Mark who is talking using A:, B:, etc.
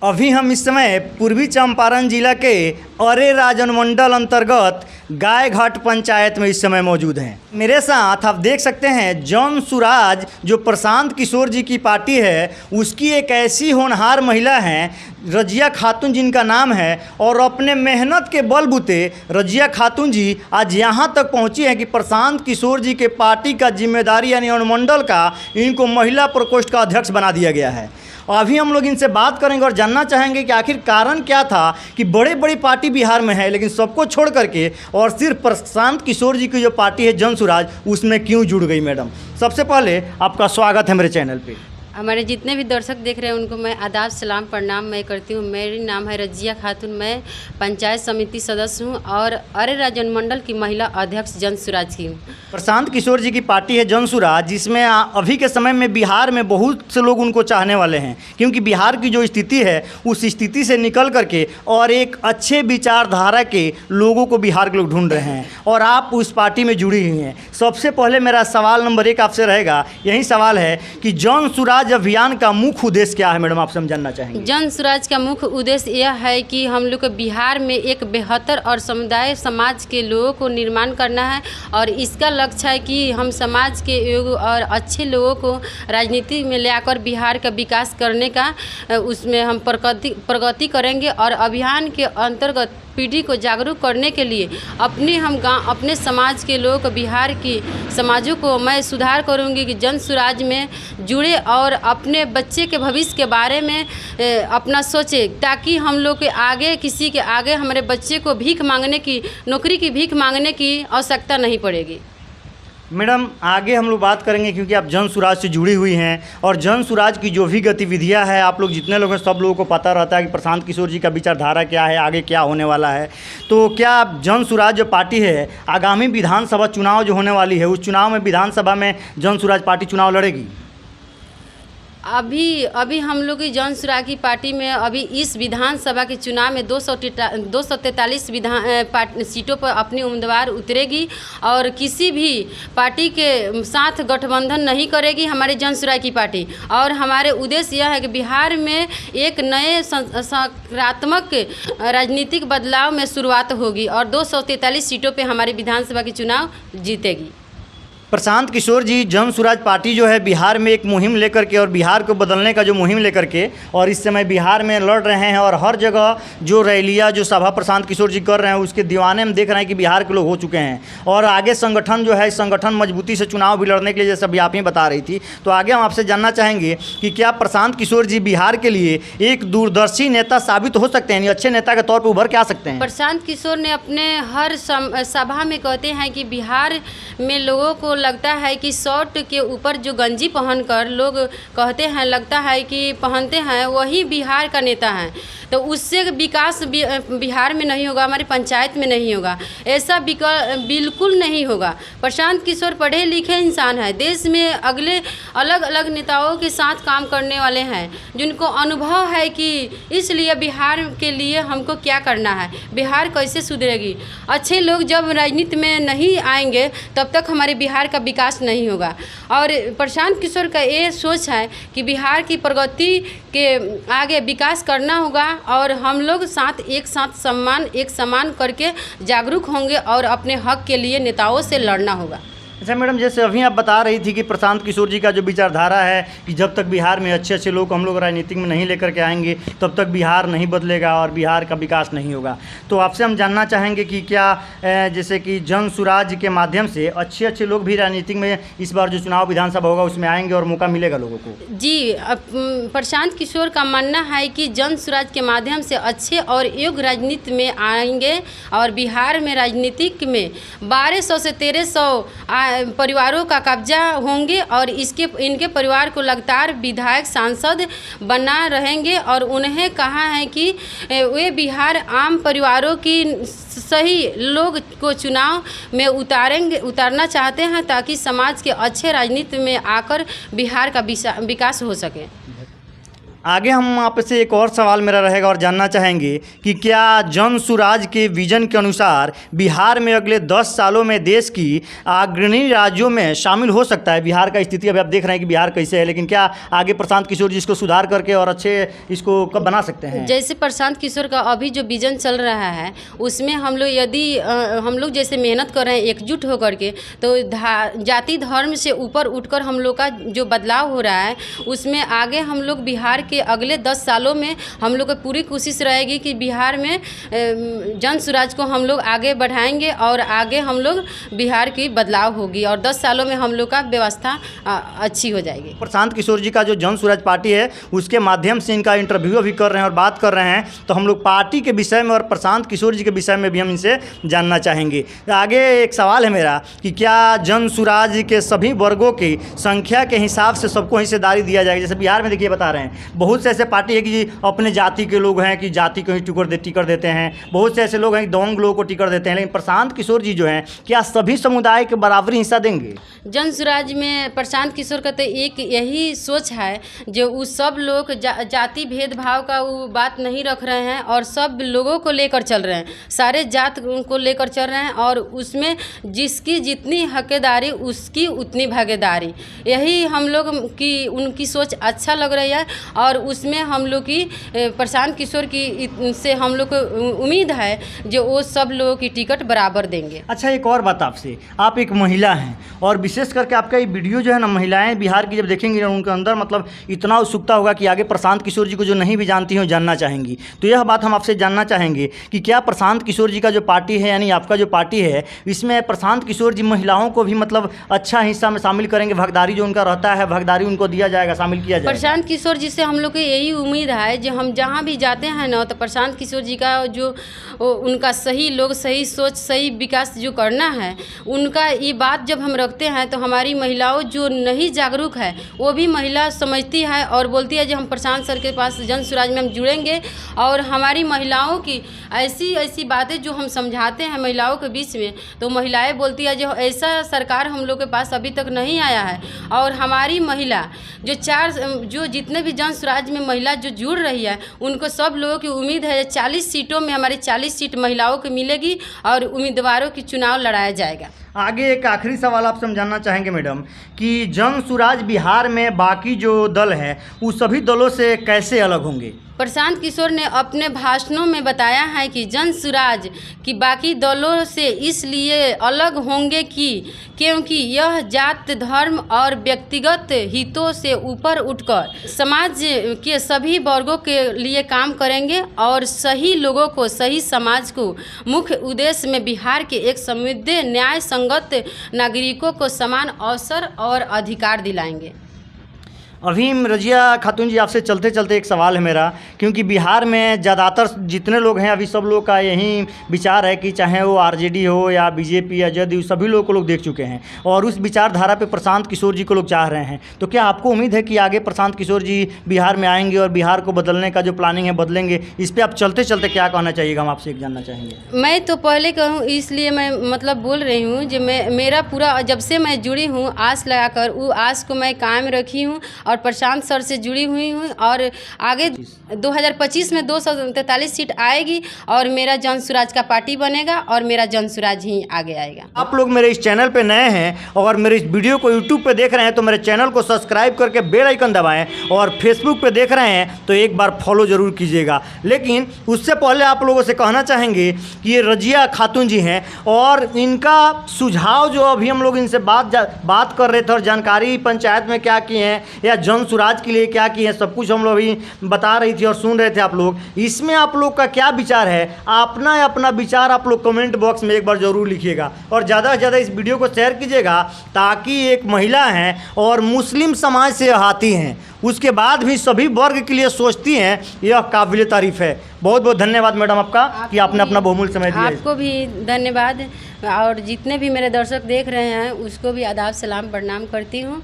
A: अभी हम इस समय पूर्वी चंपारण जिला के अरे राजनमंडल अंतर्गत गायघाट पंचायत में इस समय मौजूद हैं। मेरे साथ आप देख सकते हैं जॉन सुराज जो प्रशांत किशोर जी की पार्टी है उसकी एक ऐसी होनहार महिला हैं रजिया खातून जिनका नाम है, और अपने मेहनत के बलबूते रजिया खातून जी आज यहाँ तक पहुँची हैं कि प्रशांत किशोर जी के पार्टी का जिम्मेदारी यानी अनुमंडल का इनको महिला प्रकोष्ठ का अध्यक्ष बना दिया गया है। अभी हम लोग इनसे बात करेंगे और जानना चाहेंगे कि आखिर कारण क्या था कि बड़े बड़ी पार्टी बिहार में है लेकिन सबको छोड़ करके और सिर्फ प्रशांत किशोर जी की जो पार्टी है जन सुराज उसमें क्यों जुड़ गई। मैडम, सबसे पहले आपका स्वागत है मेरे चैनल पे।
B: हमारे जितने भी दर्शक देख रहे हैं उनको मैं आदाब सलाम प्रणाम मैं करती हूँ। मेरी नाम है रजिया खातून, मैं पंचायत समिति सदस्य हूँ और अरे राजनमंडल की महिला अध्यक्ष जन सुराज की हूँ।
A: प्रशांत किशोर जी की पार्टी है जन सुराज, जिसमें अभी के समय में बिहार में बहुत से लोग उनको चाहने वाले हैं क्योंकि बिहार की जो स्थिति है उस स्थिति से निकल करके और एक अच्छे विचारधारा के लोगों को बिहार के लोग ढूंढ रहे हैं और आप उस पार्टी में जुड़ी हुई हैं। सबसे पहले मेरा सवाल नंबर 1 आपसे रहेगा, यही सवाल है कि जन सुराज अभियान का मुख्य उद्देश्य क्या है। मैडम, आपसे हम जानना चाहेंगे।
B: जन सुराज का मुख्य उद्देश्य यह है कि हम लोग को बिहार में एक बेहतर और समुदाय समाज के लोगों को निर्माण करना है और इसका लक्ष्य है कि हम समाज के योग्य और अच्छे लोगों को राजनीति में लाकर बिहार का विकास करने का उसमें हम प्रगति करेंगे और अभियान के अंतर्गत पीढ़ी को जागरूक करने के लिए अपने समाज के लोग बिहार की समाजों को मैं सुधार करूंगी कि जन सुराज में जुड़े और अपने बच्चे के भविष्य के बारे में अपना सोचे ताकि हम लोग के आगे किसी के आगे हमारे बच्चे को भीख मांगने की नौकरी की भीख मांगने की आवश्यकता नहीं पड़ेगी।
A: मैडम, आगे हम लोग बात करेंगे क्योंकि आप जन सुराज से जुड़ी हुई हैं और जन सुराज की जो भी गतिविधियां हैं आप लोग जितने लोग हैं सब लोगों को पता रहता है कि प्रशांत किशोर जी का विचारधारा क्या है, आगे क्या होने वाला है। तो क्या जन सुराज जो पार्टी है आगामी विधानसभा चुनाव जो होने वाली है उस चुनाव में विधानसभा में जन सुराज पार्टी चुनाव लड़ेगी?
B: अभी हम लोग की जन सुराज की पार्टी में अभी इस विधानसभा के चुनाव में 243 सीटों पर अपनी उम्मीदवार उतरेगी और किसी भी पार्टी के साथ गठबंधन नहीं करेगी हमारी जन सुराज की पार्टी। और हमारे उद्देश्य यह है कि बिहार में एक नए सकारात्मक राजनीतिक बदलाव में शुरुआत होगी और 243 सीटों पर हमारी विधानसभा की चुनाव जीतेगी।
A: प्रशांत किशोर जी जन सुराज पार्टी जो है बिहार में एक मुहिम लेकर के और बिहार को बदलने का जो मुहिम लेकर के और इस समय बिहार में लड़ रहे हैं और हर जगह जो रैलियाँ जो सभा प्रशांत किशोर जी कर रहे हैं उसके दीवाने हम देख रहे हैं कि बिहार के लोग हो चुके हैं और आगे संगठन जो है संगठन मजबूती से चुनाव भी लड़ने के लिए जैसा भी आप ही बता रही थी। तो आगे हम आपसे जानना चाहेंगे कि क्या प्रशांत किशोर जी बिहार के लिए एक दूरदर्शी नेता साबित हो सकते हैं, अच्छे नेता के तौर पर उभर के आ सकते हैं?
B: प्रशांत किशोर ने अपने हर सभा में कहते हैं कि बिहार में लोगों को लगता है कि शर्ट के ऊपर जो गंजी पहनकर लोग कहते हैं लगता है कि पहनते हैं वही बिहार का नेता है, तो उससे विकास बिहार में नहीं होगा, हमारी पंचायत में नहीं होगा, ऐसा बिल्कुल नहीं होगा। प्रशांत किशोर पढ़े लिखे इंसान है, देश में अगले अलग अलग नेताओं के साथ काम करने वाले हैं जिनको अनुभव है कि इसलिए बिहार के लिए हमको क्या करना है, बिहार कैसे सुधरेगी। अच्छे लोग जब राजनीति में नहीं आएंगे तब तक हमारे बिहार का विकास नहीं होगा। और प्रशांत किशोर का ये सोच है कि बिहार की प्रगति के आगे विकास करना होगा और हम लोग एक साथ एक समान करके जागरूक होंगे और अपने हक के लिए नेताओं से लड़ना होगा।
A: अच्छा मैडम, जैसे अभी आप बता रही थी कि प्रशांत किशोर जी का जो विचारधारा है कि जब तक बिहार में अच्छे अच्छे लोग हम लोग राजनीतिक में नहीं लेकर के आएंगे तब तक बिहार नहीं बदलेगा और बिहार का विकास नहीं होगा। तो आपसे हम जानना चाहेंगे कि क्या जैसे कि जन सुराज के माध्यम से अच्छे अच्छे लोग भी राजनीतिक में इस बार जो चुनाव विधानसभा होगा उसमें आएंगे और मौका मिलेगा लोगों को? जी,
B: प्रशांत किशोर का मानना है कि जन सुराज के माध्यम से अच्छे और योग्य राजनीति में आएंगे और बिहार में राजनीतिक में 1200 से 1300 परिवारों का कब्जा होंगे और इनके परिवार को लगातार विधायक सांसद बना रहेंगे और उन्हें कहा है कि वे बिहार आम परिवारों की सही लोग को चुनाव में उतारना चाहते हैं ताकि समाज के अच्छे राजनीति में आकर बिहार का विकास हो सके।
A: आगे हम आपसे एक और सवाल मेरा रहेगा और जानना चाहेंगे कि क्या जन सुराज के विजन के अनुसार बिहार में अगले 10 सालों में देश की अग्रणी राज्यों में शामिल हो सकता है? बिहार का स्थिति अभी आप देख रहे हैं कि बिहार कैसे है, लेकिन क्या आगे प्रशांत किशोर जी इसको सुधार करके और अच्छे इसको कब बना सकते हैं?
B: जैसे प्रशांत किशोर का अभी जो विजन चल रहा है उसमें हम लोग यदि हम लोग जैसे मेहनत कर रहे हैं एकजुट होकर के, तो जाति धर्म से ऊपर उठकर हम लोग का जो बदलाव हो रहा है उसमें आगे हम लोग बिहार के अगले 10 सालों में हम लोग की पूरी कोशिश रहेगी कि बिहार में जन सुराज को हम लोग आगे बढ़ाएंगे और आगे हम लोग बिहार की बदलाव होगी और 10 सालों में हम लोग का व्यवस्था अच्छी हो जाएगी।
A: प्रशांत किशोर जी का जो जन सुराज पार्टी है उसके माध्यम से इनका इंटरव्यू अभी कर रहे हैं और बात कर रहे हैं, तो हम लोग पार्टी के विषय में और प्रशांत किशोर जी के विषय में भी हम इनसे जानना चाहेंगे। आगे एक सवाल है मेरा कि क्या जन सुराज के सभी वर्गों की संख्या के हिसाब से सबको हिस्सेदारी दिया जाएगा? जैसे बिहार में देखिए बता रहे हैं बहुत से ऐसे पार्टी है कि अपने जाति के लोग हैं कि जाति को ही टिकट देते हैं, बहुत से ऐसे लोग हैं कि दोंग लोगों को टिकट देते हैं, लेकिन प्रशांत किशोर जी जो हैं क्या सभी समुदाय के बराबरी हिस्सा देंगे?
B: जन सुराज में प्रशांत किशोर का तो एक यही सोच है जो उस सब लोग जाति भेदभाव का वो बात नहीं रख रहे हैं और सब लोगों को लेकर चल रहे हैं, सारे जात को लेकर चल रहे हैं और उसमें जिसकी जितनी हकदारी उसकी उतनी भागीदारी, यही हम लोग की उनकी सोच अच्छा लग रही है और उसमें हम लोग की प्रशांत किशोर की से हम लोग को उम्मीद है जो वो सब लोगों की टिकट बराबर देंगे।
A: अच्छा, एक और बात आपसे, आप एक महिला हैं और विशेष करके आपका ये वीडियो जो है ना, महिलाएं बिहार की जब देखेंगी उनके अंदर मतलब इतना उत्सुकता होगा कि आगे प्रशांत किशोर जी को जो नहीं भी जानती हैं जानना चाहेंगी। तो यह बात हम आपसे जानना चाहेंगे कि क्या प्रशांत किशोर जी का जो पार्टी है यानी आपका जो पार्टी है इसमें प्रशांत किशोर जी महिलाओं को भी मतलब अच्छा हिस्सा में शामिल करेंगे? भागीदारी जो उनका रहता है भागीदारी उनको दिया जाएगा, शामिल किया जाएगा?
B: प्रशांत किशोर जी से हम लोग को यही उम्मीद है जो हम जहाँ भी जाते हैं ना तो प्रशांत किशोर जी का जो उनका सही लोग सही सोच सही विकास जो करना है उनका ये बात जब हम रखते हैं तो हमारी महिलाओं जो नहीं जागरूक है वो भी महिला समझती है और बोलती है जो हम प्रशांत सर के पास जन सुराज में हम जुड़ेंगे और हमारी महिलाओं की ऐसी ऐसी बातें जो हम समझाते हैं महिलाओं के बीच में, तो महिलाएं बोलती है जो ऐसा सरकार हम लोग के पास अभी तक नहीं आया है और हमारी महिला जो जितने भी जन सुराज में महिला जो जुड़ रही है उनको सब लोगों की उम्मीद है 40 सीटों में हमारी 40 सीट महिलाओं को मिलेगी और उम्मीदवारों की चुनाव लड़ाया जाएगा।
A: आगे एक आखिरी सवाल आपसे हम जानना चाहेंगे मैडम कि जन सुराज बिहार में बाकी जो दल हैं वो सभी दलों से कैसे अलग होंगे?
B: प्रशांत किशोर ने अपने भाषणों में बताया है कि जन सुराज की बाकी दलों से इसलिए अलग होंगे क्योंकि यह जात धर्म और व्यक्तिगत हितों से ऊपर उठकर समाज के सभी वर्गों के लिए काम करेंगे और सही लोगों को सही समाज को मुख्य उद्देश्य में बिहार के एक समृद्ध न्याय संगत नागरिकों को समान अवसर और अधिकार दिलाएंगे।
A: अभी रजिया खातून जी आपसे चलते चलते एक सवाल है मेरा, क्योंकि बिहार में ज़्यादातर जितने लोग हैं अभी सब लोग का यही विचार है कि चाहे वो आरजेडी हो या बीजेपी या जदयू सभी लोग को लोग देख चुके हैं और उस विचारधारा पे प्रशांत किशोर जी को लोग चाह रहे हैं। तो क्या आपको उम्मीद है कि आगे प्रशांत किशोर जी बिहार में आएंगे और बिहार को बदलने का जो प्लानिंग है बदलेंगे? इस पर आप चलते चलते क्या कहना चाहिएगा, हम आपसे एक जानना चाहेंगे।
B: मैं तो पहले कहूँ इसलिए मैं मतलब बोल रही हूँ जो मेरा पूरा जब से मैं जुड़ी हूँ आस लगाकर वो आस को मैं कायम रखी हूँ और प्रशांत सर से जुड़ी हुई हूँ और आगे 2025 में 243 सीट आएगी और मेरा जन सुराज का पार्टी बनेगा और मेरा जन सुराज ही आगे आएगा।
A: आप लोग मेरे इस चैनल पे नए हैं और मेरे इस वीडियो को यूट्यूब पे देख रहे हैं तो मेरे चैनल को सब्सक्राइब करके बेल आइकन दबाएं और फेसबुक पे देख रहे हैं तो एक बार फॉलो ज़रूर कीजिएगा। लेकिन उससे पहले आप लोगों से कहना चाहेंगे कि ये रजिया खातून जी हैं और इनका सुझाव जो अभी हम लोग इनसे बात कर रहे थे और जानकारी पंचायत में क्या की हैं या जन सुराज के लिए क्या की है सब कुछ हम लोग अभी बता रही थी और सुन रहे थे आप लोग। इसमें आप लोग का क्या विचार है? अपना विचार आप लोग कमेंट बॉक्स में एक बार ज़रूर लिखिएगा और ज़्यादा से ज़्यादा इस वीडियो को शेयर कीजिएगा ताकि एक महिला हैं और मुस्लिम समाज से आती हैं उसके बाद भी सभी वर्ग के लिए सोचती हैं, यह काबिल तारीफ़ है। बहुत बहुत धन्यवाद मैडम आपका कि आपने अपना बहुमूल्य समय दिया।
B: आपको भी धन्यवाद और जितने भी मेरे दर्शक देख रहे हैं उसको भी आदाब सलाम प्रणाम करती हूँ।